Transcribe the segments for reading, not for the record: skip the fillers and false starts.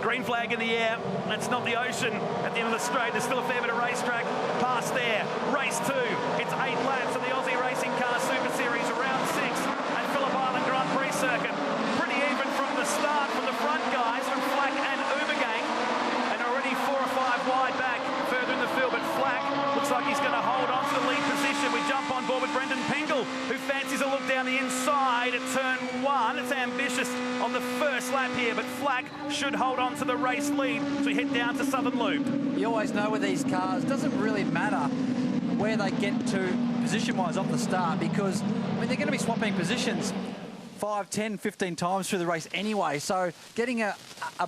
Green flag in the air. That's not the ocean at the end of the straight. There's still a fair bit of racetrack past there. Race 2. It's 8 laps of the Aussie Racing Car Super Series, round 6 at Phillip Island Grand Prix circuit. Pretty even from the start from the front guys, from Flack and Ubergang. And already 4 or 5 wide back further in the field, but Flack looks like he's going to hold on to the lead position. We jump on board with Brendan Pingle, who fancies a look down the inside at turn 1. It's ambitious on the first lap here, but Flack should hold on to the race lead as we head down to Southern Loop. You always know with these cars, it doesn't really matter where they get to position-wise off the start, because I mean, they're going to be swapping positions 5, 10, 15 times through the race anyway. So getting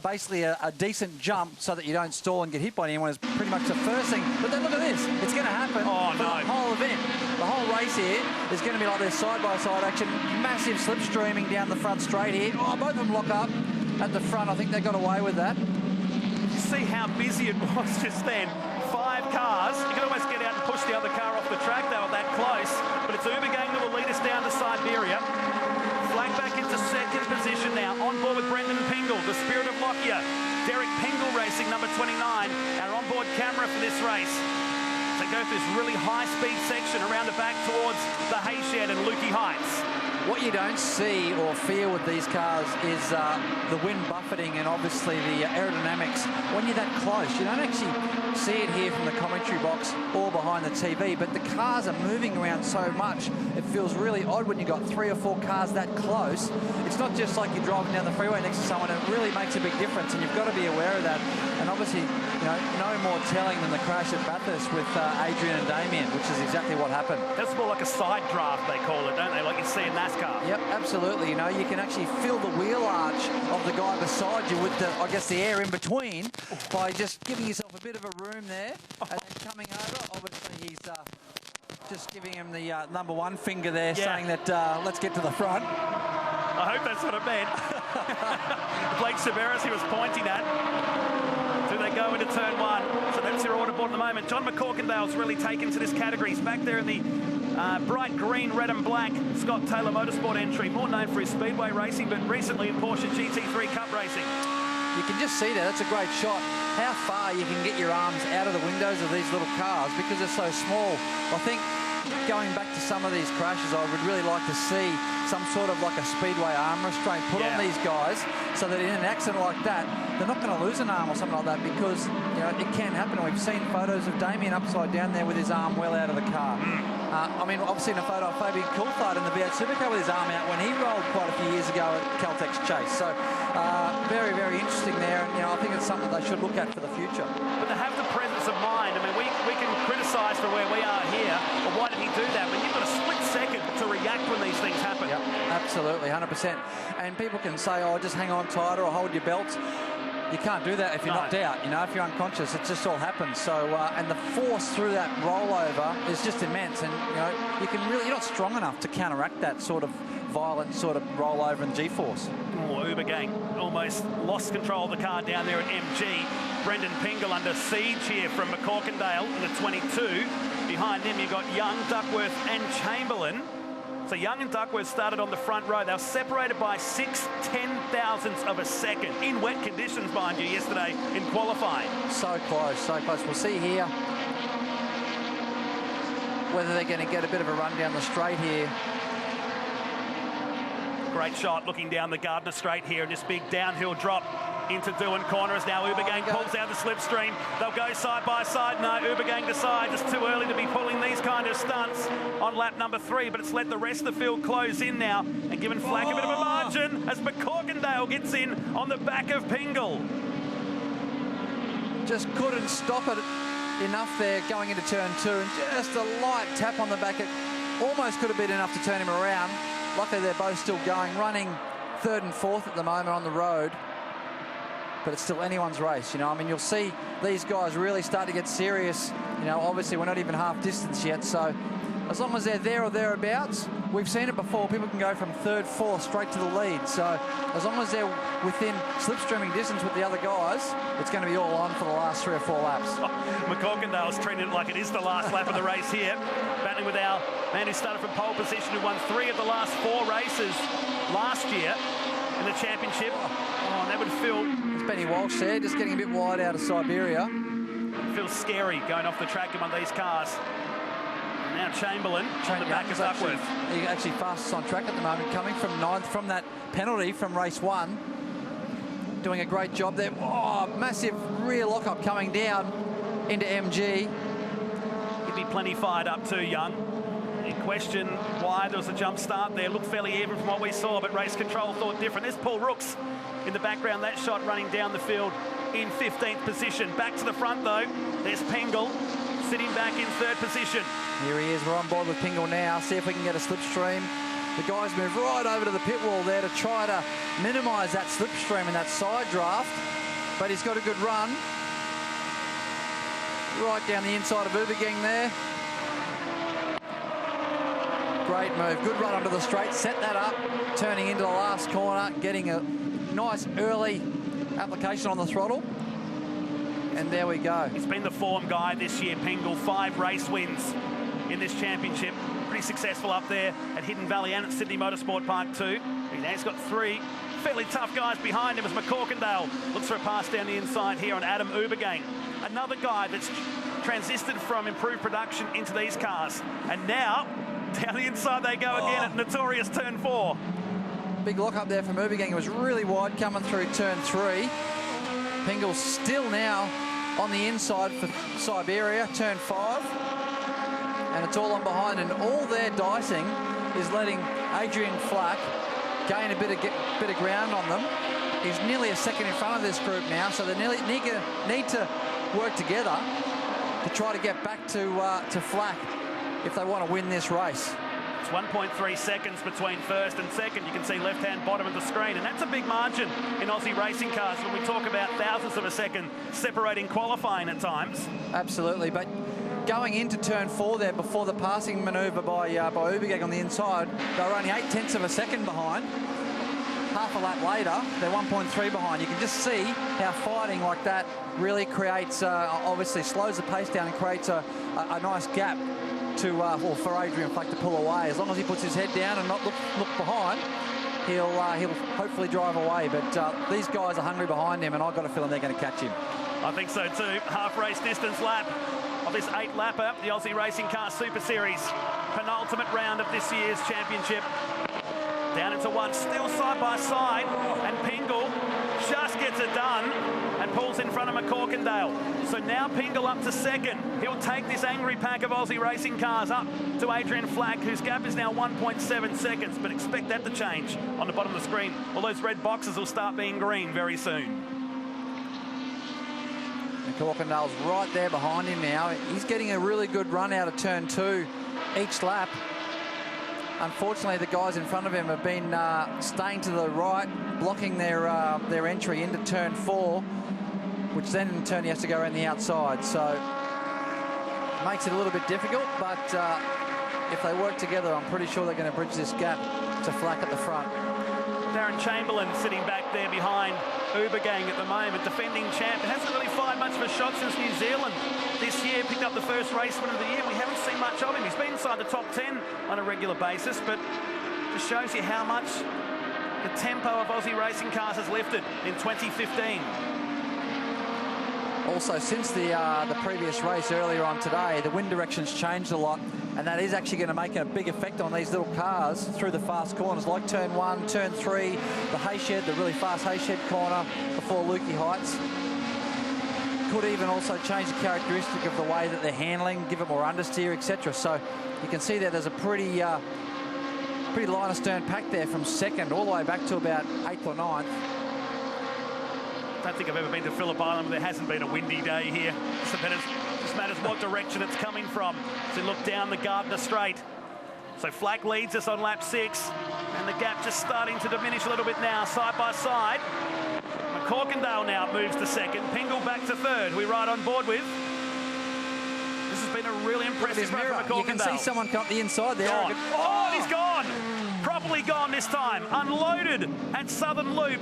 basically a decent jump so that you don't stall and get hit by anyone is pretty much the first thing. But then look at this. It's going to happen for the whole event. The whole race here is going to be like this side-by-side action. Massive slipstreaming down the front straight here. Oh, both of them lock up at the front. I think they got away with that. You see how busy it was just then. 5 cars. You can almost get out and push the other car off the track. They were that close. But it's Ubergang that will lead us down to Siberia. Flag back into second position now. On board with Brendan Pingle, the Spirit of Lockyer. Derek Pingle racing, number 29. Our onboard camera for this race. They go through this really high-speed section around the back towards the hay shed and Lukey Heights. What you don't see or feel with these cars is the wind buffeting and obviously the aerodynamics. When you're that close, you don't actually see it here from the commentary box or behind the TV, but the cars are moving around so much, it feels really odd when you've got 3 or 4 cars that close. It's not just like you're driving down the freeway next to someone. It really makes a big difference, and you've got to be aware of that. And obviously, you know, no more telling than the crash at Bathurst with Adrian and Damien, which is exactly what happened. That's more like a side draft, they call it, don't they? Like you see in NASCAR. Yep, absolutely. You know, you can actually feel the wheel arch of the guy beside you with the, I guess, the air in between by just giving yourself a bit of a room there and then coming over. Obviously, he's just giving him the number 1 finger there, saying that let's get to the front. I hope that's what it meant. Blake Severus he was pointing at. Do they go into turn 1? So that's your order board at the moment. John McCorkindale's really taken to this category. He's back there in the bright green, red and black Scott Taylor Motorsport entry, more known for his speedway racing, but recently in Porsche GT3 Cup racing. You can just see that. That's a great shot. How far you can get your arms out of the windows of these little cars because they're so small. I think going back to some of these crashes, I would really like to see some sort of like a speedway arm restraint put on these guys so that in an accident like that, they're not going to lose an arm or something like that, because you know it can happen. We've seen photos of Damien upside down there with his arm well out of the car. I mean, I've seen a photo of Fabian Coulthard in the V8 Supercar with his arm out when he rolled quite a few years ago at Caltex Chase. So very, very interesting there. And, you know, I think it's something they should look at for the future. But to have the presence of mind, I mean, we can criticise for where we are here, but why did he do that? When you've got a split second to react when these things happen. Yep, absolutely, 100%. And people can say, oh, just hang on tighter or hold your belts. You can't do that if you're knocked out. You know, if you're unconscious, it just all happens. So, and the force through that rollover is just immense. And, you know, you can really, you're not strong enough to counteract that sort of violent sort of rollover and G-force. Oh, Ubergang almost lost control of the car down there at MG. Brendan Pingle under siege here from McCorkindale in the 22. Behind him, you've got Young, Duckworth and Chamberlain. So Young and Duckworth started on the front row. They were separated by 6 10,000ths of a second in wet conditions, mind you, yesterday in qualifying. So close, so close. We'll see here whether they're going to get a bit of a run down the straight here. Great shot looking down the Gardner Straight here in this big downhill drop into Doohan Corner as now Ubergang pulls out the slipstream. They'll go side by side. No, Ubergang decides it's too early to be pulling these kind of stunts on lap number 3, but it's let the rest of the field close in now and given Flack a bit of a margin as McCorkindale gets in on the back of Pingle. Just couldn't stop it enough there going into turn 2, and just a light tap on the back. It almost could have been enough to turn him around. Luckily they're both still going, running 3rd and 4th at the moment on the road. But it's still anyone's race, you know. I mean, you'll see these guys really start to get serious. You know, obviously we're not even half distance yet, so as long as they're there or thereabouts, we've seen it before, people can go from 3rd, 4th straight to the lead. So as long as they're within slipstreaming distance with the other guys, it's going to be all on for the last 3 or 4 laps. McCorkindale's treating it like it is the last lap of the race here. Battling with our man who started from pole position, who won 3 of the last 4 races last year. in the championship. Oh, and that would feel... It's Benny Walsh there, just getting a bit wide out of Siberia. Feels scary going off the track in one of these cars. And now Chamberlain on the back of Duckworth. He's actually fastest on track at the moment, coming from 9th from that penalty from race 1. Doing a great job there. Oh, massive rear lockup coming down into MG. He'd be plenty fired up too, Young. You question why there was a jump start there. Looked fairly even from what we saw, but race control thought different. There's Paul Rooks in the background. That shot running down the field in 15th position. Back to the front though. There's Pengel sitting back in 3rd position. Here he is. We're on board with Pengel now. See if we can get a slipstream. The guys move right over to the pit wall there to try to minimise that slipstream and that side draft. But he's got a good run. Right down the inside of Ubergang there. Great move. Good run onto the straight. Set that up. Turning into the last corner. Getting a nice early application on the throttle. And there we go. He's been the form guy this year, Pengel. 5 race wins in this championship. Pretty successful up there at Hidden Valley and at Sydney Motorsport Park 2. He's got 3 fairly tough guys behind him as McCorkindale looks for a pass down the inside here on Adam Ubergang. Another guy that's transited from improved production into these cars. And now, down the inside they go again at notorious turn 4. Big lock up there from Ubergang. It was really wide coming through turn 3. Pengel's still now on the inside for Siberia, turn 5. And it's all on behind, and all their dicing is letting Adrian Flack gain a bit of ground on them. He's nearly a second in front of this group now, so they need to work together to try to get back to Flack if they want to win this race. It's 1.3 seconds between first and second. You can see left-hand bottom of the screen, and that's a big margin in Aussie racing cars when we talk about thousandths of a second separating qualifying at times. Absolutely, but going into turn 4 there before the passing manoeuvre by Ubergang on the inside, they were only 0.8 of a second behind. Half a lap later, they're 1.3 behind. You can just see how fighting like that really creates, obviously slows the pace down and creates a nice gap for Adrian Flack to pull away. As long as he puts his head down and not look behind, he'll hopefully drive away. But these guys are hungry behind him, and I've got a feeling they're going to catch him. I think so too. Half race distance lap of this 8-lapper, the Aussie Racing Car Super Series. Penultimate round of this year's championship. Down into 1, still side by side, and Pengel just gets it done and pulls in front of McCorkindale. So now Pengel up to 2nd. He'll take this angry pack of Aussie racing cars up to Adrian Flack, whose gap is now 1.7 seconds, but expect that to change on the bottom of the screen. All those red boxes will start being green very soon. McCorkindale's right there behind him now. He's getting a really good run out of turn 2 each lap. Unfortunately, the guys in front of him have been staying to the right, blocking their entry into turn 4, which then in turn he has to go around the outside. So it makes it a little bit difficult, but if they work together, I'm pretty sure they're going to bridge this gap to Flack at the front. Darren Chamberlain sitting back there behind Ubergang at the moment, defending champ. It hasn't really fired much of a shot since New Zealand this year. Picked up the first race win of the year. We haven't seen much of him. He's been inside the top 10 on a regular basis, but just shows you how much the tempo of Aussie racing cars has lifted in 2015. Also, since the previous race earlier on today, the wind direction's changed a lot, and that is actually going to make a big effect on these little cars through the fast corners, like turn 1, turn 3, the Hayshed, the really fast Hayshed corner before Lukey Heights. Could even also change the characteristic of the way that they're handling, give it more understeer, etc. So you can see that there's a pretty line of stern pack there from 2nd all the way back to about 8th or 9th. I don't think I've ever been to Phillip Island where there hasn't been a windy day here. Just matters what direction it's coming from. So look down the Gardner Straight. So Flack leads us on lap 6, and the gap just starting to diminish a little bit now, side by side. McCorkindale now moves to 2nd. Pengel back to 3rd. We ride on board with. This has been a really impressive run for McCorkindale. You can see someone come up the inside there. Gone. Oh, he's gone. Properly gone this time. Unloaded at Southern Loop.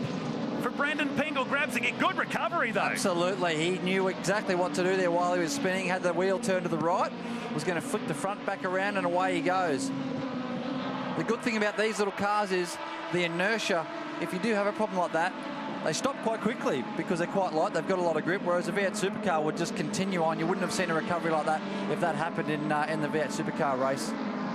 For Brendan Pengel, grabs it. Good recovery, though. Absolutely. He knew exactly what to do there while he was spinning. Had the wheel turned to the right. Was going to flick the front back around, and away he goes. The good thing about these little cars is the inertia if you do have a problem like that, they stop quite quickly because they're quite light. They've got a lot of grip, whereas a V8 supercar would just continue on. You wouldn't have seen a recovery like that if that happened in the V8 supercar race.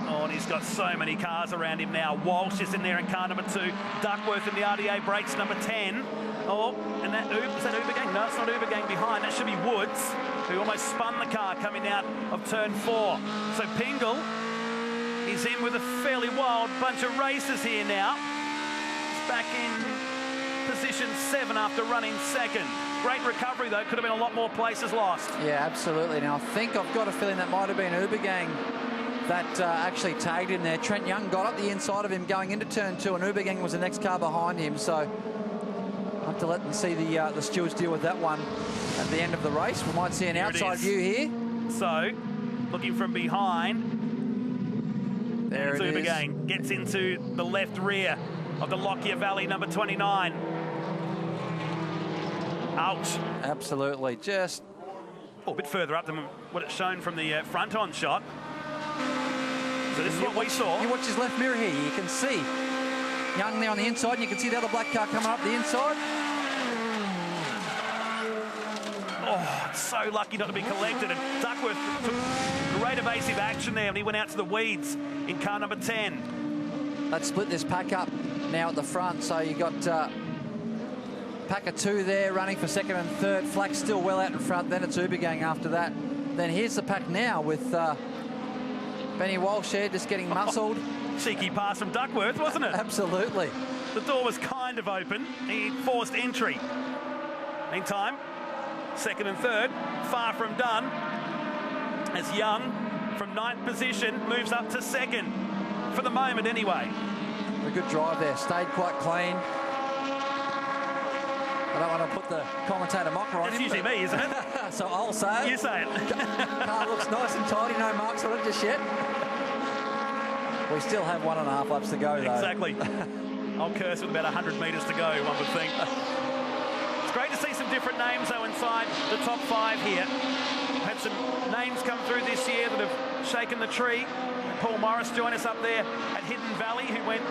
Oh, and he's got so many cars around him now. Walsh is in there in car number 2. Duckworth in the RDA brakes number 10. Oh, and is that Uber Gang? No, it's not Uber Gang behind. That should be Woods, who almost spun the car coming out of turn 4. So Pingle is in with a fairly wild bunch of racers here now. He's back in position 7 after running second. Great recovery, though. Could have been a lot more places lost. Yeah, absolutely. Now, I think I've got a feeling that might have been Uber Gang that actually tagged him there. Trent Young got up the inside of him going into turn 2, and Uber Gang was the next car behind him. So I'll have to let them see the stewards deal with that one at the end of the race. We might see an outside view here. So, looking from behind. There it is. Uber Gang gets into the left rear of the Lockyer Valley number 29. Ouch. Absolutely. Just a bit further up than what it's shown from the front-on shot. So this is what we saw. You watch his left mirror here. You can see Young there on the inside, and you can see the other black car coming up the inside. Oh, it's so lucky not to be collected. And Duckworth took great evasive action there when he went out to the weeds in car number 10. Let's split this pack up now at the front. So you got pack of 2 there running for second and third. Flack's still well out in front. Then it's Uber Gang after that. Then here's the pack now with Benny Walsh here just getting muscled. Cheeky pass from Duckworth, wasn't it? Absolutely. The door was kind of open. He forced entry. Meantime, second and third, far from done, as Young, from 9th position, moves up to second, for the moment anyway. A good drive there, stayed quite clean. I don't want to put the commentator mocker on him. It's usually me, isn't it? So I'll say it. You say it. Car looks nice and tidy, no marks on it just yet. We still have 1.5 laps to go, though. Exactly. I'll curse with about 100 metres to go, one would think. It's great to see some different names, though, inside the top 5 here. We've had some names come through this year that have shaken the tree. Paul Morris joined us up there at Hidden Valley, who went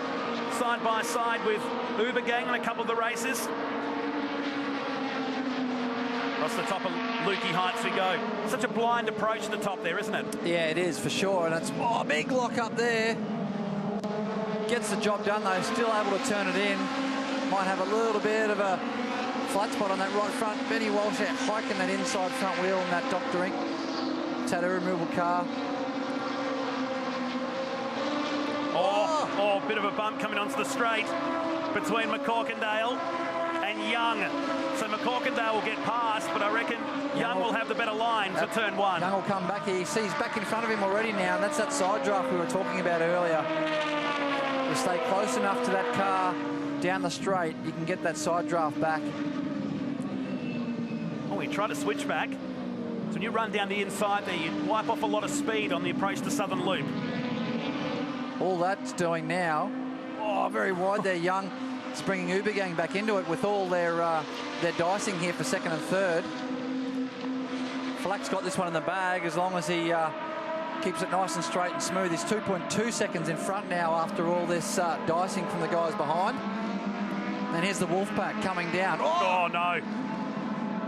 side by side with Uber Gang on a couple of the races. Across the top of Lukey Heights we go. Such a blind approach to the top there, isn't it? Yeah, it is, for sure. And it's a big lock up there. Gets the job done, though. Still able to turn it in. Might have a little bit of a flat spot on that right front. Benny Walsh out hiking that inside front wheel in that Dr. Inc. tattoo removal car. Oh, bit of a bump coming onto the straight between McCorkindale and Young. So McCorkindale will get past, but I reckon Young will have the better line for turn 1. Young will come back here. You see he's back in front of him already now, and that's that side draft we were talking about earlier. You stay close enough to that car down the straight, you can get that side draft back. Oh, he tried to switch back. So when you run down the inside there, you wipe off a lot of speed on the approach to Southern Loop. All that's doing now. Oh, very wide there, Young. It's bringing Uber Gang back into it with all their dicing here for second and third. Flack's got this one in the bag as long as he keeps it nice and straight and smooth. He's 2.2 seconds in front now after all this dicing from the guys behind. And here's the Wolfpack coming down. Oh, no.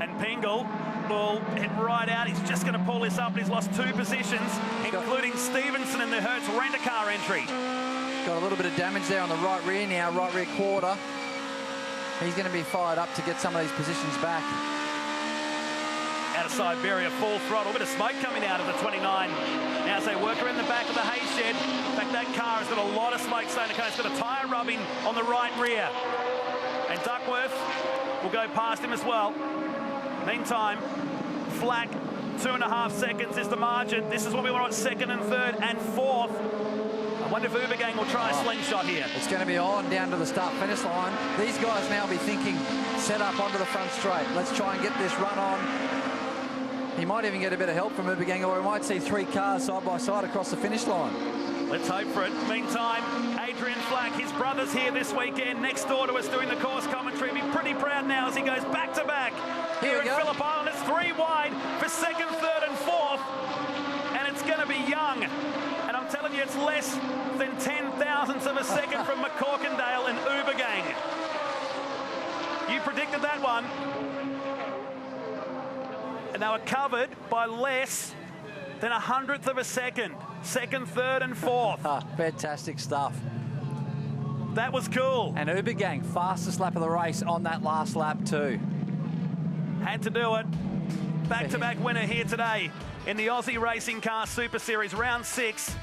And Pingle will head right out. He's just going to pull this up. He's lost 2 positions, including Stevenson in the Hertz rent-a-car entry. Got a little bit of damage there on the right rear now, right rear quarter. He's going to be fired up to get some of these positions back. Outside barrier, full throttle. A bit of smoke coming out of the 29. Now as they work around the back of the hay shed. In fact, that car has got a lot of smoke starting to come. It's got a tyre rubbing on the right rear. And Duckworth will go past him as well. Meantime, Flack, 2.5 seconds is the margin. This is what we want on second and third and fourth. I wonder if Uber Gang will try a slingshot here. It's going to be on down to the start-finish line. These guys now be thinking, set up onto the front straight. Let's try and get this run on. He might even get a bit of help from Uber Gang, or we might see 3 cars side by side across the finish line. Let's hope for it. Meantime, Adrian Flack, his brother's here this weekend, next door to us doing the course commentary. He'll be pretty proud now as he goes back-to-back here at Phillip Island. It's 3 wide for second, third and fourth. And it's going to be Young. And I'm telling you, telling you, it's less than 10 thousandths of a second from McCorkindale and Ubergang. You predicted that one. And they were covered by less than 100th of a second. Second, third and fourth. Fantastic stuff. That was cool. And Ubergang, fastest lap of the race on that last lap too. Had to do it. Back-to-back winner here today in the Aussie Racing Car Super Series, round 6.